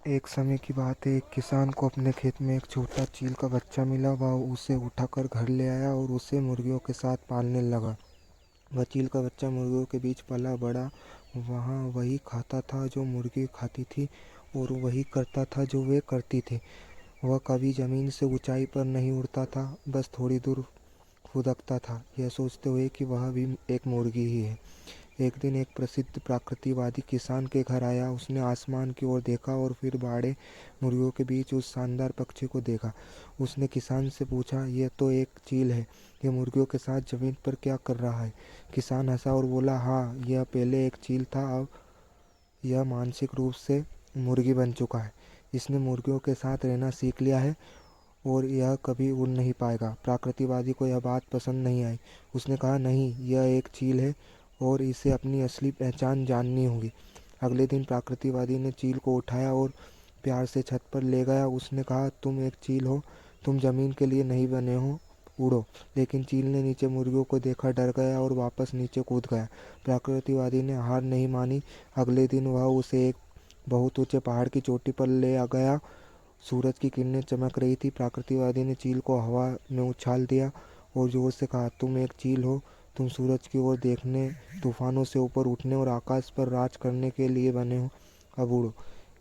एक समय की बात है, एक किसान को अपने खेत में एक छोटा चील का बच्चा मिला। वह उसे उठाकर घर ले आया और उसे मुर्गियों के साथ पालने लगा। वह चील का बच्चा मुर्गियों के बीच पला बड़ा। वहाँ वही खाता था जो मुर्गी खाती थी और वही करता था जो वे करती थी। वह कभी जमीन से ऊंचाई पर नहीं उड़ता था, बस थोड़ी दूर फुदकता था, यह सोचते हुए कि वह भी एक मुर्गी ही है। एक दिन एक प्रसिद्ध प्रकृतिवादी किसान के घर आया। उसने आसमान की ओर देखा और फिर बाड़े मुर्गियों के बीच उस शानदार पक्षी को देखा। उसने किसान से पूछा, यह तो एक चील है, यह मुर्गियों के साथ जमीन पर क्या कर रहा है? किसान हंसा और बोला, हाँ, यह पहले एक चील था, अब यह मानसिक रूप से मुर्गी बन चुका है। इसने मुर्गियों के साथ रहना सीख लिया है और यह कभी उड़ नहीं पाएगा। प्रकृतिवादी को यह बात पसंद नहीं आई। उसने कहा, नहीं, यह एक चील है और इसे अपनी असली पहचान जाननी होगी। अगले दिन प्रकृतिवादी ने चील को उठाया और प्यार से छत पर ले गया। उसने कहा, तुम एक चील हो, तुम जमीन के लिए नहीं बने हो, उड़ो। लेकिन चील ने नीचे मुर्गियों को देखा, डर गया और वापस नीचे कूद गया। प्रकृतिवादी ने हार नहीं मानी। अगले दिन वह उसे एक बहुत ऊंचे पहाड़ की चोटी पर ले आ गया। सूरज की किरणें चमक रही थी। प्रकृतिवादी ने चील को हवा में उछाल दिया और जोर से कहा, तुम एक चील हो, तुम सूरज की ओर देखने, तूफानों से ऊपर उठने और आकाश पर राज करने के लिए बने हो, अब उड़ो।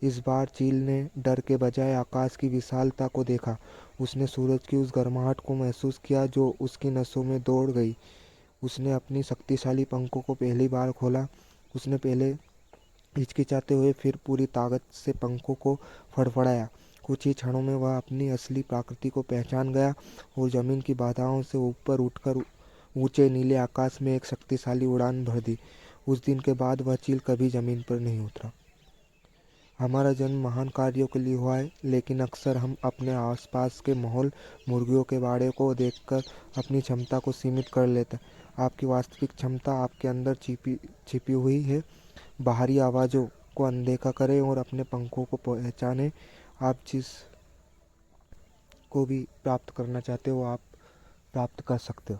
इस बार चील ने डर के बजाय आकाश की विशालता को देखा। उसने सूरज की उस गर्माहट को महसूस किया जो उसकी नसों में दौड़ गई। उसने अपनी शक्तिशाली पंखों को पहली बार खोला। उसने पहले हिचकिचाते हुए, फिर पूरी ताकत से पंखों को फड़फड़ाया। कुछ ही क्षणों में वह अपनी असली प्रकृति को पहचान गया और जमीन की बाधाओं से ऊपर उठकर ऊंचे नीले आकाश में एक शक्तिशाली उड़ान भर दी। उस दिन के बाद वह चील कभी जमीन पर नहीं उतरा। हमारा जन्म महान कार्यों के लिए हुआ है, लेकिन अक्सर हम अपने आसपास के माहौल, मुर्गियों के बाड़े को देखकर अपनी क्षमता को सीमित कर लेते हैं। आपकी वास्तविक क्षमता आपके अंदर छिपी छिपी हुई है। बाहरी आवाज़ों को अनदेखा करें और अपने पंखों को पहचानें। आप जिस को भी प्राप्त करना चाहते हो, आप प्राप्त कर सकते हो।